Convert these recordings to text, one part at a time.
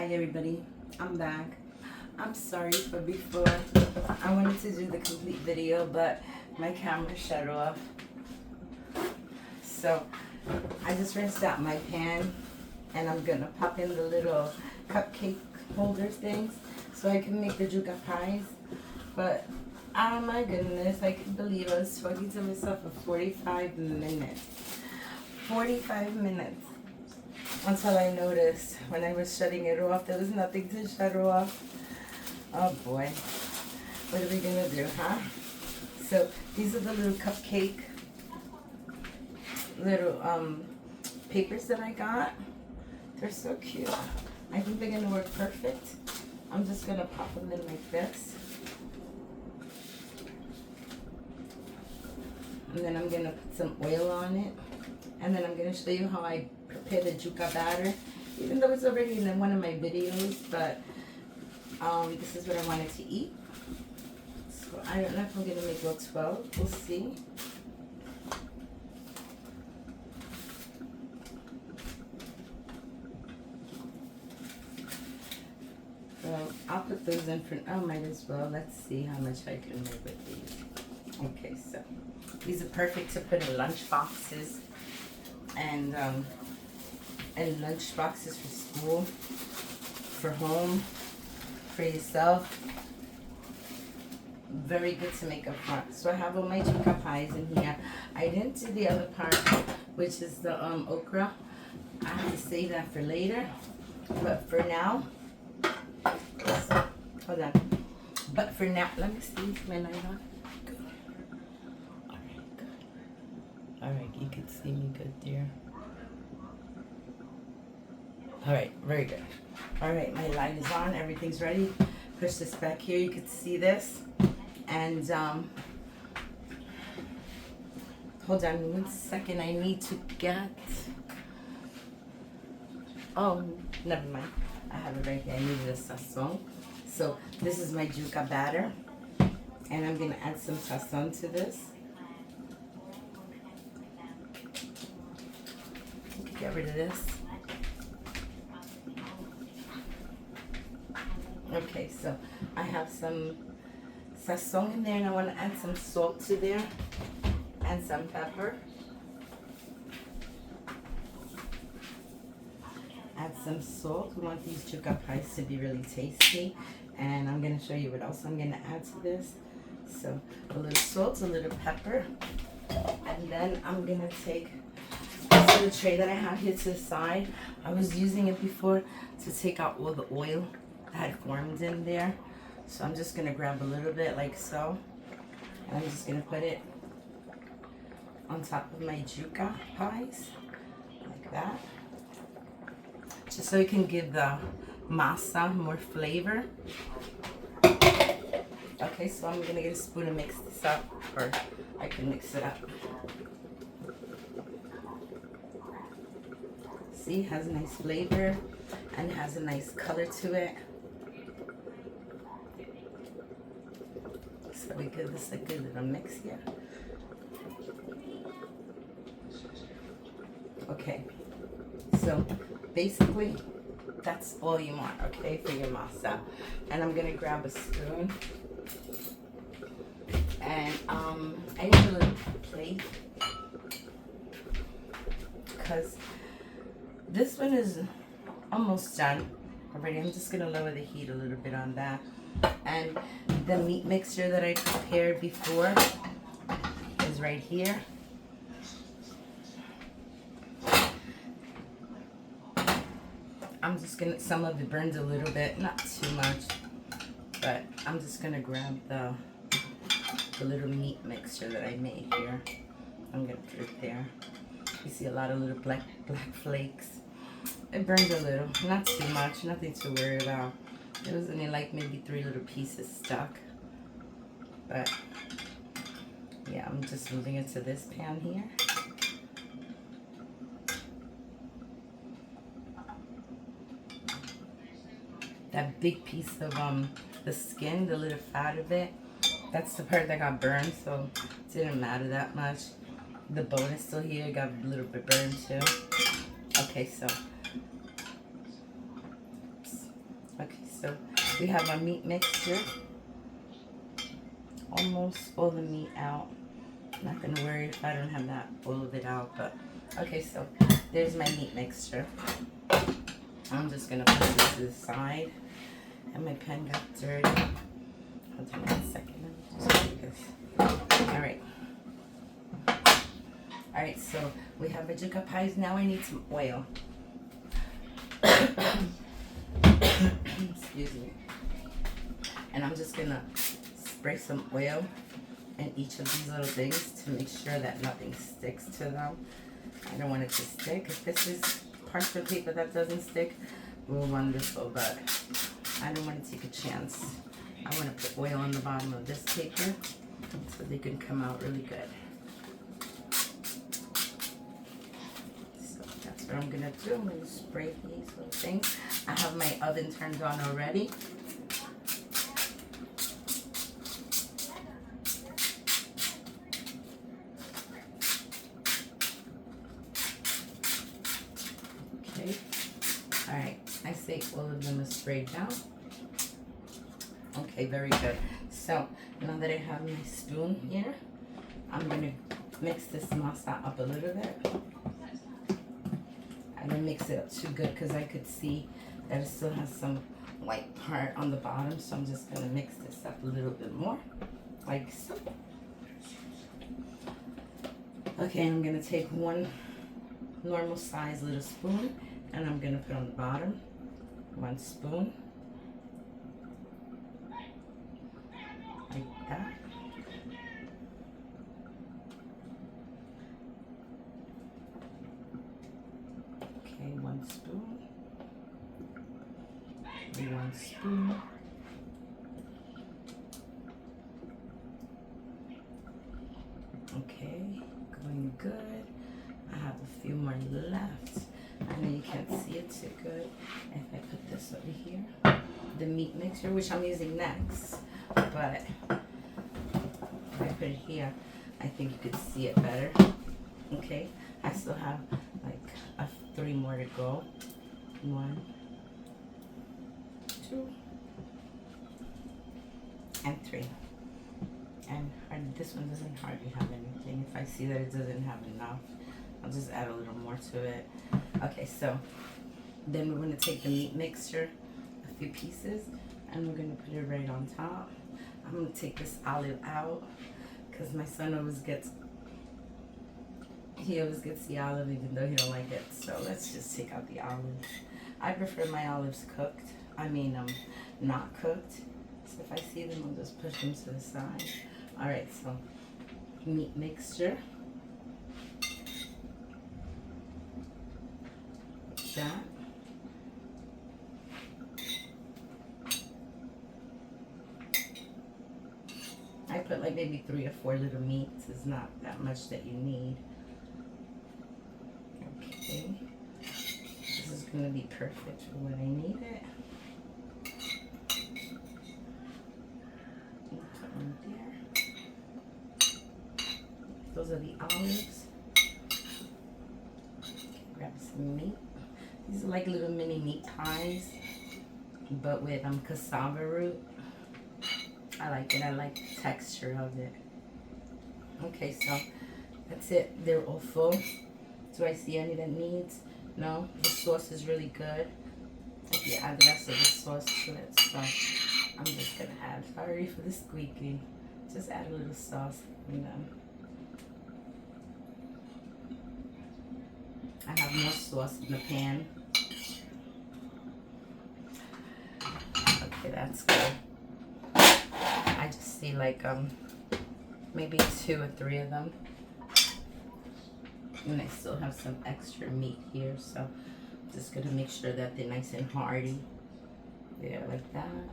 Hi everybody, I'm back. I'm sorry for before. I wanted to do the complete video, but my camera shut off. So I just rinsed out my pan and I'm gonna pop in the little cupcake holder things so I can make the yuca pies. But oh my goodness, I couldn't believe I was talking to myself for 45 minutes. 45 minutes. Until I noticed when I was shutting it off, there was nothing to shut off. Oh boy. What are we gonna do, huh? So these are the little cupcake little papers that I got. They're so cute. I think they're gonna work perfect. I'm just gonna pop them in like this. And then I'm gonna put some oil on it. And then I'm gonna show you how I prepare the yuca batter, even though it's already in one of my videos, but this is what I wanted to eat. So I don't know if I'm gonna make all 12. We'll see. So I'll put those in for, oh, might as well. Let's see how much I can make with these. Okay, so these are perfect to put in lunch boxes and lunch boxes for school, for home, for yourself. Very good to make up front. So I have all my yuca pies in here. I didn't do the other part, which is the okra. I have to save that for later. But for now, hold on. But for now, let me see if my light on. Good. All right, good. All right, you can see me good there. All right, very good. All right, my light is on. Everything's ready. Push this back here. You can see this. And hold on 1 second. I need to get. Oh, never mind. I have it right here. I needed a sazon. So this is my yuca batter, and I'm gonna add some sazon to this. Get rid of this. Okay, so I have some sazon in there, and I want to add some salt to there and some pepper. Add some salt. We want these yuca pies to be really tasty, and I'm going to show you what else I'm going to add to this. So a little salt, a little pepper, and then I'm going to take this little tray that I have here to the side. I was using it before to take out all the oil that had formed in there. So I'm just going to grab a little bit like so, and I'm just going to put it on top of my yuca pies, like that. Just so it can give the masa more flavor. Okay, so I'm going to get a spoon and mix this up, or I can mix it up. See, it has a nice flavor and it has a nice color to it. So we give this a good little mix here. Okay, so basically that's all you want, okay, for your masa. And I'm gonna grab a spoon, and I need a little plate because this one is almost done already. I'm just gonna lower the heat a little bit on that. And the meat mixture that I prepared before is right here. I'm just gonna, some of it burns a little bit, not too much, but I'm just gonna grab the little meat mixture that I made here. I'm gonna put it there. You see a lot of little black flakes. It burns a little, not too much, nothing to worry about. It was only like maybe 3 little pieces stuck. But yeah, I'm just moving it to this pan here. That big piece of the skin, the little fat of it, that's the part that got burned, so it didn't matter that much. The bone is still here, got a little bit burned too. Okay, so so we have our meat mixture. Almost all the meat out. I'm not gonna worry if I don't have that all of it out, but okay, so there's my meat mixture. I'm just gonna put this to the side. And my pen got dirty. Hold on 1 second. Let me just do this. Alright. Alright, so we have our yuca pies. Now I need some oil. Excuse me. And I'm just gonna spray some oil in each of these little things to make sure that nothing sticks to them. I don't want it to stick. If this is parchment paper that doesn't stick, we're wonderful, but I don't want to take a chance. I want to put oil on the bottom of this paper so they can come out really good. So that's what I'm going to do. I'm going to spray these little things. I have my oven turned on already. Okay. Alright. I say all of them are sprayed down. Okay, very good. So now that I have my spoon here, I'm going to mix this masa up a little bit. I didn't mix it up too good because I could see that it still has some white part on the bottom. So I'm just going to mix this up a little bit more, like so. Okay, I'm going to take one normal size little spoon and I'm going to put on the bottom 1 spoon. Like that. Okay, 1 spoon. 1 spoon. Okay, going good. I have a few more left. I know you can't see it too good. If I put this over here, the meat mixture, which I'm using next, but if I put it here, I think you could see it better. Okay, I still have like 3 more to go. 1, 2, and 3. And this one doesn't hardly have anything. If I see that it doesn't have enough, I'll just add a little more to it. Okay, so then we're going to take the meat mixture, a few pieces, and we're going to put it right on top. I'm going to take this olive out because my son always gets the olive even though he don't like it. So let's just take out the olive. I prefer my olives cooked. Not cooked. So if I see them, I'll just push them to the side. All right, so meat mixture. That. I put like maybe 3 or 4 little meats. It's not that much that you need. Okay. This is going to be perfect for when I need it. Put one there. Those are the olives. Grab some meat. These are like little mini meat pies, but with cassava root. I like it. I like the texture of it. Okay, so that's it. They're all full. Do I see any that needs? No. The sauce is really good. If you add the rest of the sauce to it, so I'm just gonna add. Sorry for the squeaking. Just add a little sauce, you know. I have more sauce in the pan. Okay, that's good. I just see like maybe 2 or 3 of them. And I still have some extra meat here, so I'm just gonna make sure that they're nice and hearty. Yeah, like that.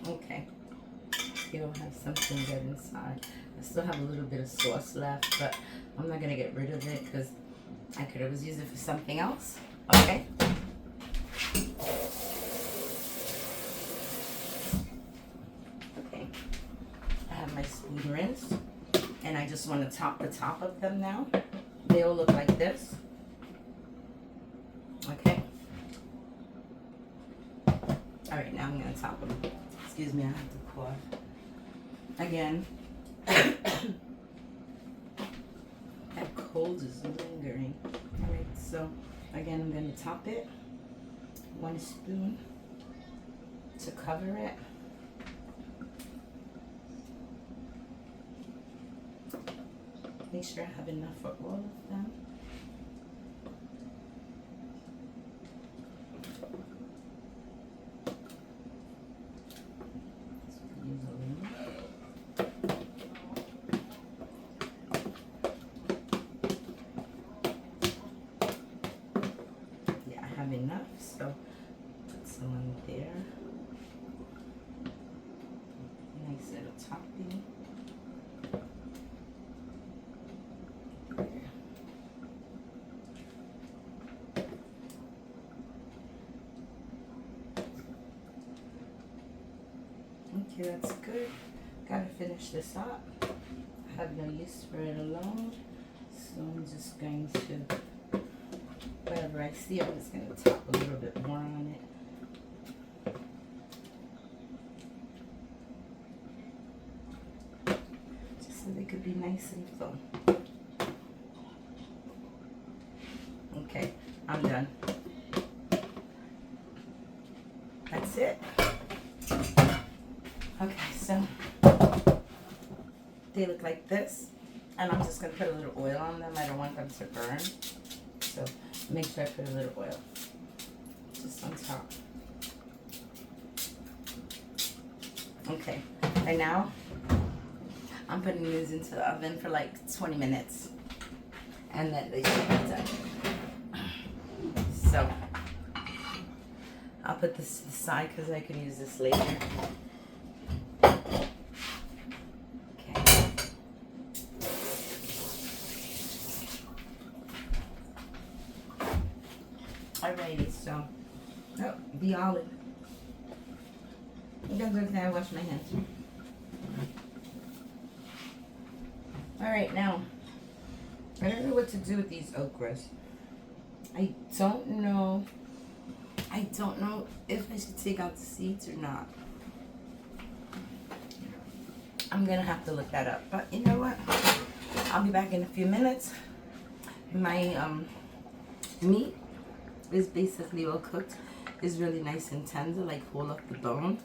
Okay, you'll have something good inside. I still have a little bit of sauce left, but I'm not gonna get rid of it because I could always use it for something else. Okay. Okay. I have my spoon rinsed, and I just want to top the top of them now. They all look like this. Okay. All right, now I'm going to top them. Excuse me, I have to cough. Again, that cold is lingering. All right, so again, I'm going to top it. 1 spoon to cover it. Make sure I have enough for all of them. Yeah, I have enough, so put some on there. Nice little topping. Okay, that's good. Gotta finish this up. I have no use for it alone, so I'm just going to, whatever I see, I'm just going to top a little bit more on it. Just so they could be nice and full. Okay, I'm done. That's it. Okay, so they look like this, and I'm just going to put a little oil on them. I don't want them to burn, so make sure I put a little oil just on top. Okay, and now I'm putting these into the oven for like 20 minutes, and then they should be done. So I'll put this to the side because I can use this later. Alrighty, so, oh, the olive. I'm gonna go there and wash my hands. Alright, now, I don't know what to do with these okras. I don't know if I should take out the seeds or not. I'm gonna have to look that up, but you know what? I'll be back in a few minutes. My meat is basically all cooked. It's really nice and tender, like whole up the bone.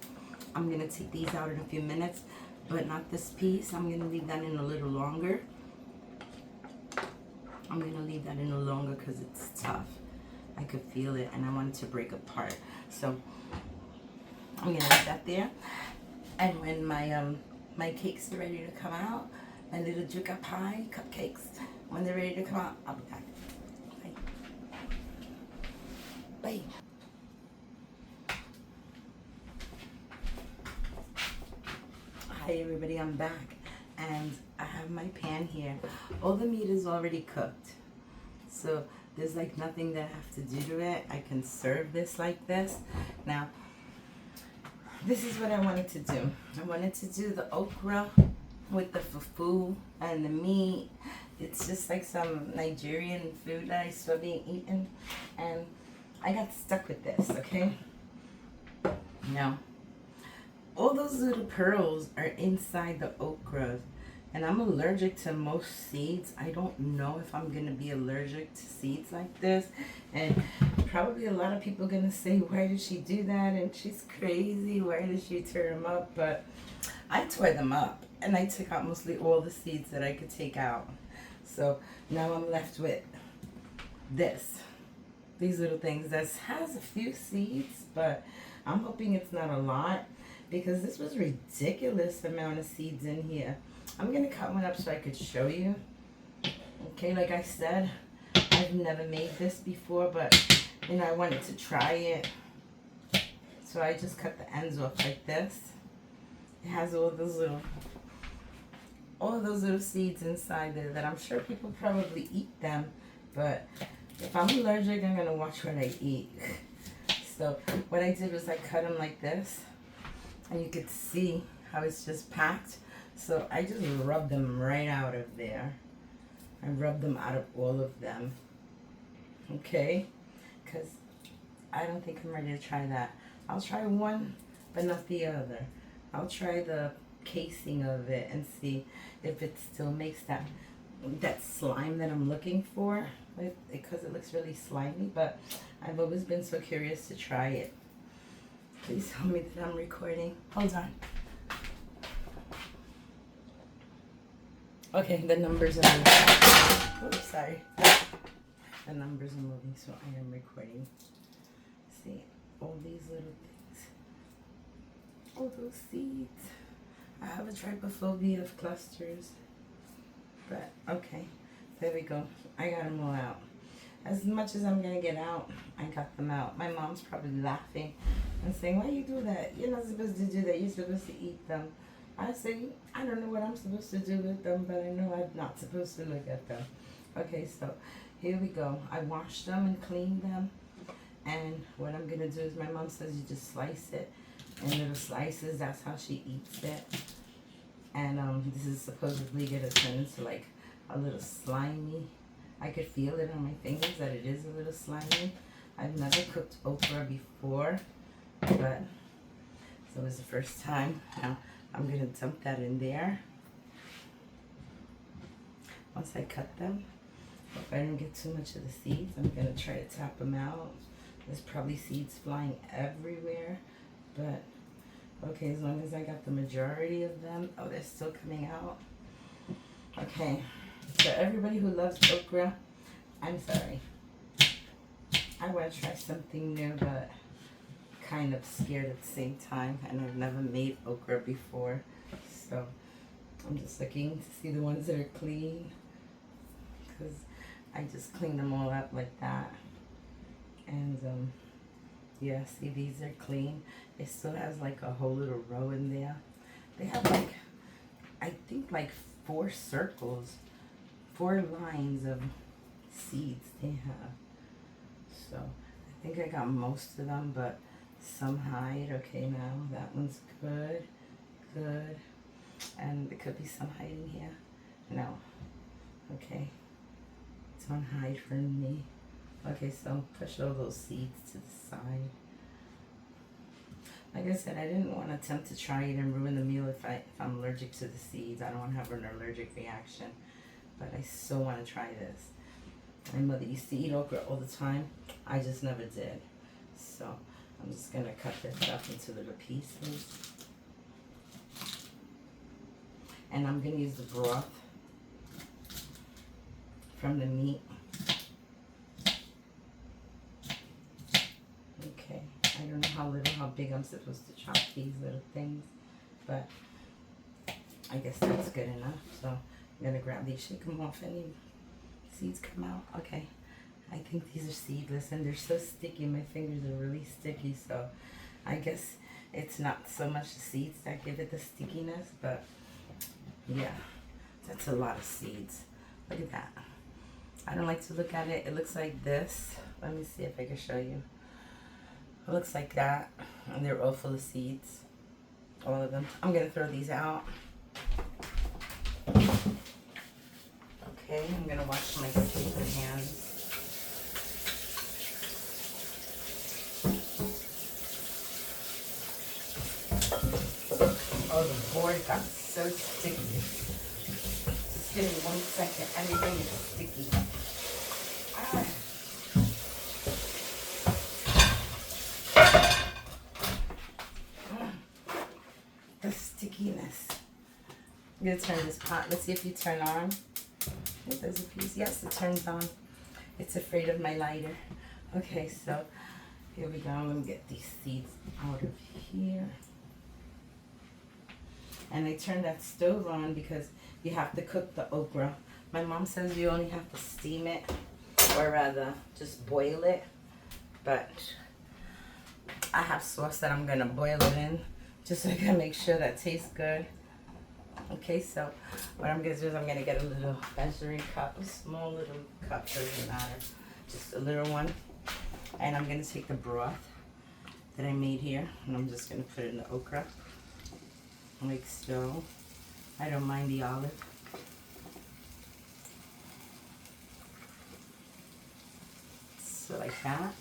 I'm gonna take these out in a few minutes, but not this piece. I'm gonna leave that in a little longer. I'm gonna leave that in a little longer because it's tough. I could feel it and I want it to break apart. So I'm gonna leave that there. And when my cakes are ready to come out, my little yuca pie cupcakes, when they're ready to come out, I'll be back. Bye. Hi everybody, I'm back and I have my pan here. All the meat is already cooked, so there's like nothing that I have to do to it. I can serve this like this. Now this is what I wanted to do. I wanted to do the okra with the fufu and the meat. It's just like some Nigerian food that I saw being eaten, and I got stuck with this, okay? Now, all those little pearls are inside the okra, and I'm allergic to most seeds. I don't know if I'm gonna be allergic to seeds like this, and probably a lot of people are gonna say, why did she do that? And she's crazy, why did she tear them up? But I tore them up, and I took out mostly all the seeds that I could take out. So now I'm left with these little things that has a few seeds, but I'm hoping it's not a lot because this was ridiculous amount of seeds in here. I'm gonna cut one up so I could show you. Okay, like I said, I've never made this before, but you know, I wanted to try it. So I just cut the ends off like this. It has all those little seeds inside there that I'm sure people probably eat them, but if I'm allergic, I'm gonna watch what I eat. So what I did was I cut them like this, and you could see how it's just packed. So I just rub them right out of there. I rub them out of all of them. Okay? Because I don't think I'm ready to try that. I'll try one, but not the other. I'll try the casing of it and see if it still makes that slime that I'm looking for, because it looks really slimy. But I've always been so curious to try it. Please tell me that I'm recording. Hold on. Okay, the numbers are moving. Oh, sorry. The numbers are moving, so I am recording. See, all these little things. All those seeds. I have a trypophobia of clusters. But, okay. There we go. I got them all out. As much as I'm going to get out, I got them out. My mom's probably laughing and saying, why you do that? You're not supposed to do that. You're supposed to eat them. I say, I don't know what I'm supposed to do with them, but I know I'm not supposed to look at them. Okay, so here we go. I washed them and cleaned them. And what I'm going to do is, my mom says you just slice it in little slices. That's how she eats it. And this is supposedly going to turn into like a little slimy. I could feel it on my fingers that it is a little slimy. I've never cooked okra before, but so it was the first time. Now I'm going to dump that in there. Once I cut them, if I don't get too much of the seeds, I'm going to try to tap them out. There's probably seeds flying everywhere, but okay, as long as I got the majority of them. Oh, they're still coming out. Okay, so everybody who loves okra, I'm sorry. I want to try something new, but kind of scared at the same time, and I've never made okra before, so I'm just looking to see the ones that are clean, because I just cleaned them all up like that. And yeah, see, these are clean. It still has like a whole little row in there. They have like, I think like 4 circles, 4 lines of seeds they have. So I think I got most of them, but some hide. Okay, now that one's good, good. And there could be some hide in here. No. Okay. It's on hide for me. Okay, so push all those seeds to the side. Like I said, I didn't want to attempt to try it and ruin the meal if I'm allergic to the seeds. I don't want to have an allergic reaction. But I so want to try this. My mother used to eat okra all the time. I just never did. So I'm just going to cut this up into little pieces. And I'm going to use the broth from the meat. Okay, I don't know how big I'm supposed to chop these little things, but I guess that's good enough. So I'm going to grab these, shake them off, any seeds come out. Okay, I think these are seedless, and they're so sticky. My fingers are really sticky, so I guess it's not so much the seeds that give it the stickiness, but yeah, that's a lot of seeds. Look at that. I don't like to look at it. It looks like this. Let me see if I can show you. It looks like that, and they're all full of seeds, all of them. I'm gonna throw these out. Okay, I'm gonna wash my paper hands. Oh, the board got so sticky. Just give me 1 second. Everything is sticky. Ah. The stickiness. I'm gonna turn this pot. Let's see if you turn on. Oh, there's a piece. Yes, it turns on. It's afraid of my lighter. Okay, so here we go. I'm gonna get these seeds out of here. And I turned that stove on because you have to cook the okra. My mom says you only have to steam it, or rather just boil it. But I have sauce that I'm gonna boil it in, just so I can make sure that tastes good. Okay, so what I'm gonna do is I'm gonna get a little measuring cup, a small little cup, doesn't matter, just a little one. And I'm gonna take the broth that I made here, and I'm just gonna put it in the okra, like so. I don't mind the olive. So like that.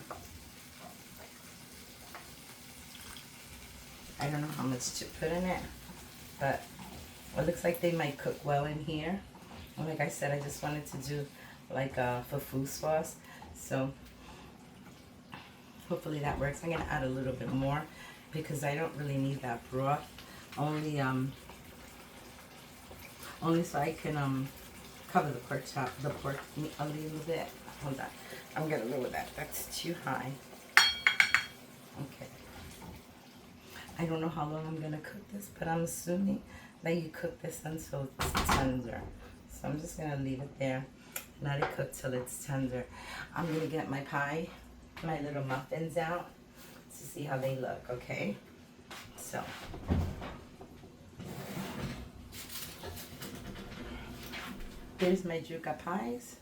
I don't know how much to put in it, but it looks like they might cook well in here. And like I said, I just wanted to do like a fufu sauce. So hopefully that works. I'm gonna add a little bit more because I don't really need that broth. Only so I can cover the pork chop, the pork meat a little bit. Hold on, I'm gonna lower that. That's too high. Okay. I don't know how long I'm gonna cook this, but I'm assuming that you cook this until it's tender. So I'm just gonna leave it there, let it cook till it's tender. I'm gonna get my pie, my little muffins out to see how they look, okay? So. Here's my yuca pies.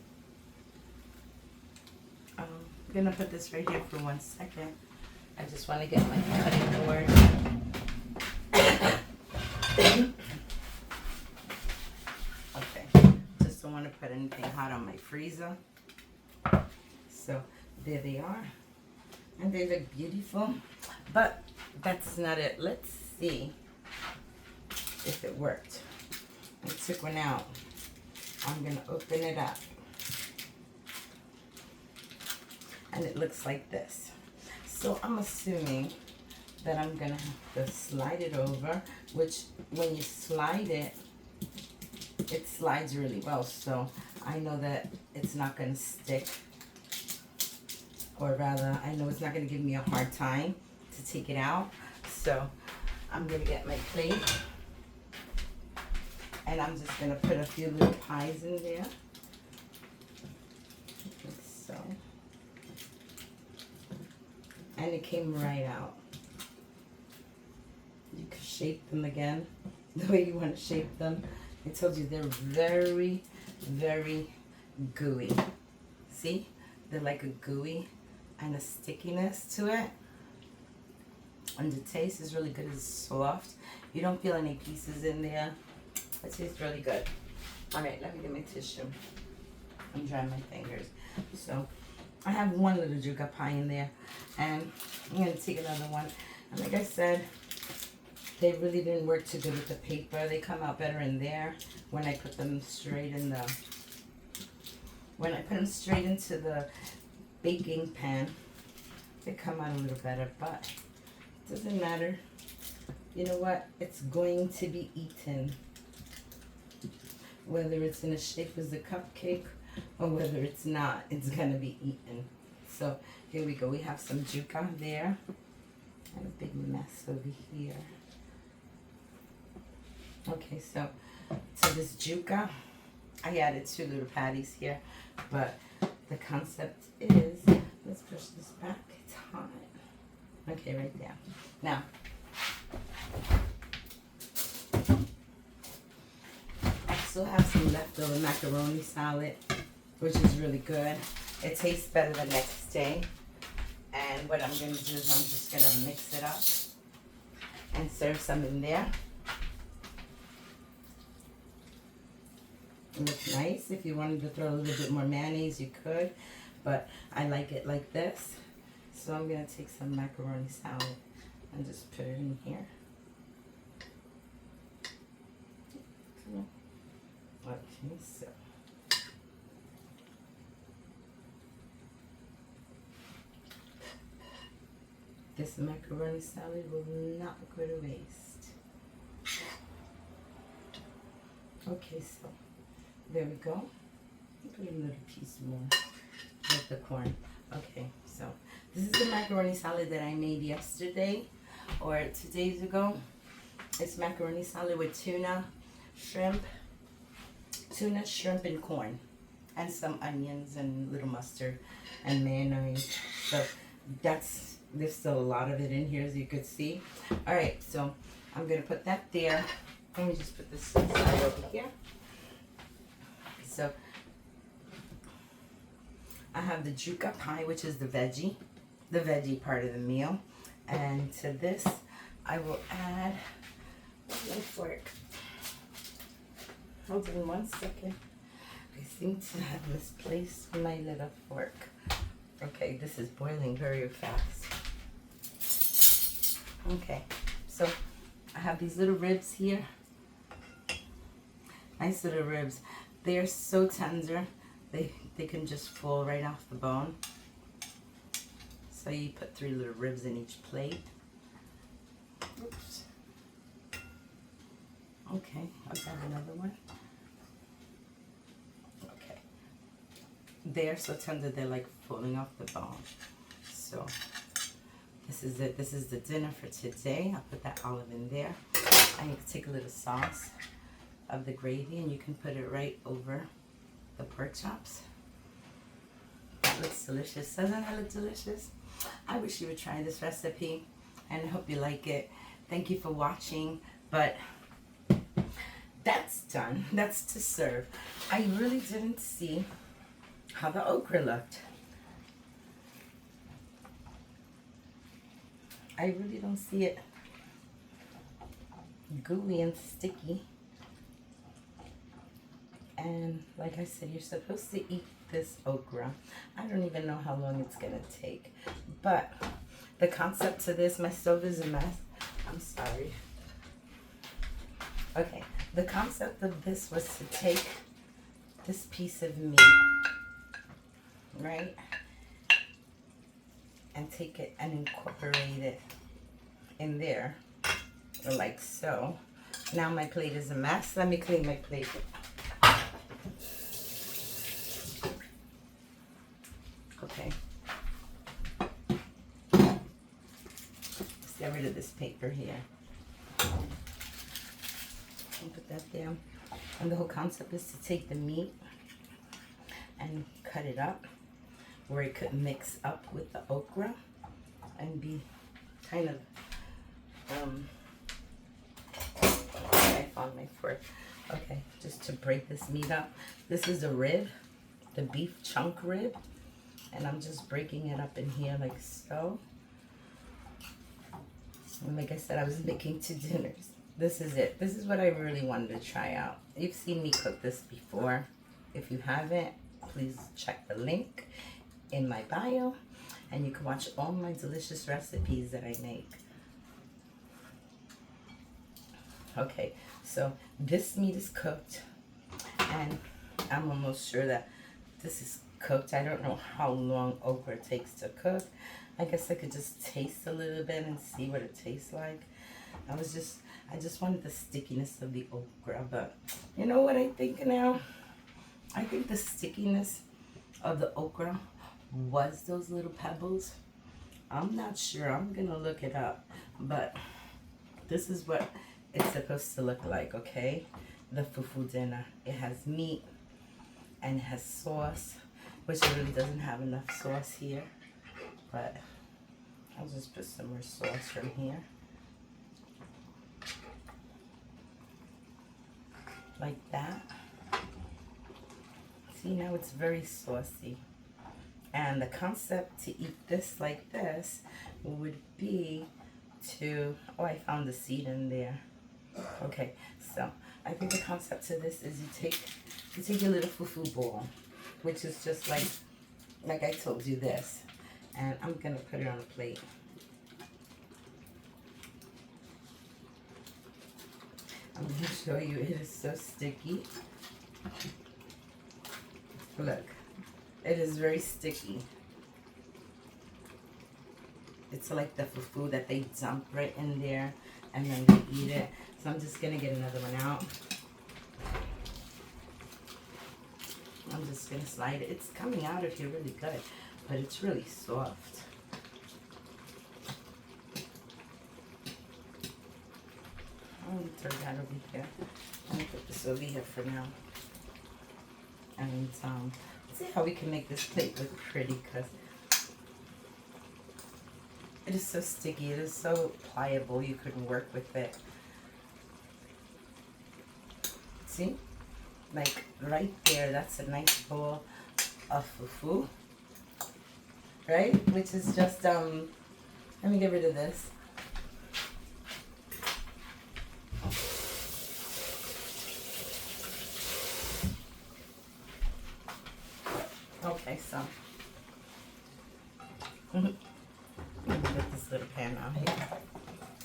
I'm gonna put this right here for 1 second. I just want to get my cutting board. Okay, just don't want to put anything hot on my freezer. So there they are, and they look beautiful. But that's not it. Let's see if it worked. I took one out. I'm gonna open it up, and it looks like this. So I'm assuming that I'm gonna have to slide it over, which when you slide it, it slides really well. So I know that it's not gonna stick, or rather, I know it's not gonna give me a hard time to take it out. So I'm gonna get my plate, and I'm just gonna put a few little pies in there. Like so. And it came right out. You can shape them again the way you want to shape them. I told you they're very, very gooey. See? They're like a gooey and a stickiness to it. And the taste is really good. It's soft. You don't feel any pieces in there. It tastes really good. Alright, let me get my tissue. I'm drying my fingers. So I have one little yuca pie in there, and I'm going to take another one. And like I said, they really didn't work too good with the paper. They come out better in there when I put them straight in the, when I put them straight into the baking pan. They come out a little better, but it doesn't matter. You know what? It's going to be eaten. Whether it's in the shape as a cupcake or whether it's not, it's gonna be eaten. So here we go. We have some yuca there and a big mess over here. Okay, so to this yuca, I added 2 little patties here, but the concept is, let's push this back. It's hot. Okay, right there. Now, I still have some leftover macaroni salad, which is really good. It tastes better the next day. And what I'm going to do is I'm just going to mix it up and serve some in there. It looks nice. If you wanted to throw a little bit more mayonnaise, you could. But I like it like this. So I'm going to take some macaroni salad and just put it in here. Okay, so. This macaroni salad will not go to waste. Okay, so there we go. Put a little piece more with the corn. Okay, so this is the macaroni salad that I made yesterday or 2 days ago. It's macaroni salad with tuna, shrimp, and corn, and some onions and little mustard and mayonnaise. So there's still a lot of it in here, as you could see. All right, so I'm gonna put that there. Let me just put this side over here. So I have the yuca pie, which is the veggie part of the meal. And to this, I will add my fork. Hold on 1 second. I seem to have misplaced my little fork. Okay, this is boiling very fast. Okay, so I have these little ribs here. Nice little ribs. They're so tender. They can just fall right off the bone. So you put 3 little ribs in each plate. Oops. Okay, I'll grab another one. Okay. They're so tender, they're like falling off the bone. So this is it. This is the dinner for today. I'll put that olive in there. And you can take a little sauce of the gravy and you can put it right over the pork chops. That looks delicious. Doesn't that look delicious? I wish you would try this recipe and I hope you like it. Thank you for watching, but that's done. That's to serve. I really didn't see how the okra looked. I really don't see it gooey and sticky. And like I said, you're supposed to eat this okra. I don't even know how long it's gonna take. But the concept to this, my stove is a mess. I'm sorry. Okay, the concept of this was to take this piece of meat, right? And take it and incorporate it in there, like so. Now my plate is a mess. Let me clean my plate. Okay. Let's get rid of this paper here. And put that there. And the whole concept is to take the meat and cut it up where it could mix up with the okra and be kind of I found my fork. Okay, just to break this meat up. This is a rib, the beef chunk rib, and I'm just breaking it up in here like so. And like I said, I was making 2 dinners. This is it. This is what I really wanted to try out. You've seen me cook this before. If you haven't, please check the link in my bio and you can watch all my delicious recipes that I make. Okay, so this meat is cooked and I'm almost sure that this is cooked. I don't know how long okra takes to cook. I guess I could just taste a little bit and see what it tastes like. I just wanted the stickiness of the okra, but you know what I think now? I think the stickiness of the okra was those little pebbles. I'm not sure. I'm gonna look it up, but this is what it's supposed to look like, okay? The fufu dinner. It has meat and it has sauce, which it really doesn't have enough sauce here, but I'll just put some more sauce from here. Like that. See, now it's very saucy. And the concept to eat this like this would be to, oh, I found the seed in there. Okay, so I think the concept to this is you take your little fufu bowl, which is just like I told you this, and I'm gonna put it on a plate. I'm gonna show you, it is so sticky. Look, it is very sticky. It's like the fufu that they dump right in there and then they eat it. So I'm just gonna get another one out. I'm just gonna slide it. It's coming out of here really good, but it's really soft. I'm gonna turn that over here. I'm gonna put this over here for now. And let's see how we can make this plate look pretty, because it is so sticky. It is so pliable. You couldn't work with it. See? Like right there, that's a nice bowl of fufu. Right? Which is just, let me get rid of this. try some. Let me get this little pan out here.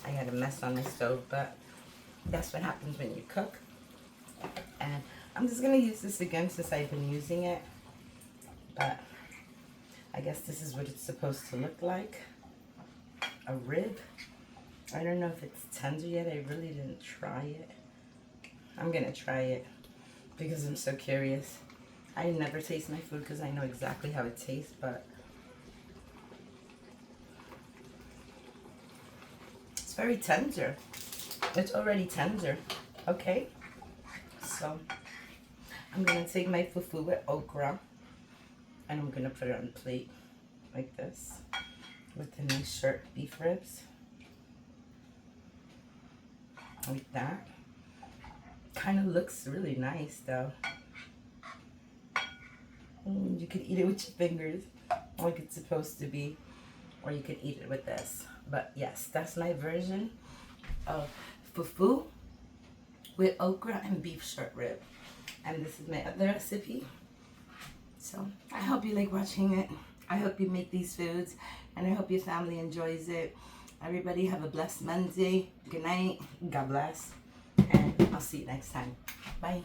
I got a mess on the stove, but that's what happens when you cook. And I'm just gonna use this again since I've been using it. But I guess this is what it's supposed to look like. A rib. I don't know if it's tender yet. I really didn't try it. I'm gonna try it because I'm so curious. I never taste my food because I know exactly how it tastes, but it's very tender. It's already tender. Okay. So I'm gonna take my fufu with okra and I'm gonna put it on a plate like this with the nice sharp beef ribs. Like that. Kind of looks really nice though. You could eat it with your fingers like it's supposed to be, or you could eat it with this. But yes, that's my version of fufu with okra and beef short rib. And this is my other recipe. So I hope you like watching it. I hope you make these foods and I hope your family enjoys it. Everybody have a blessed Monday. Good night. God bless. And I'll see you next time. Bye.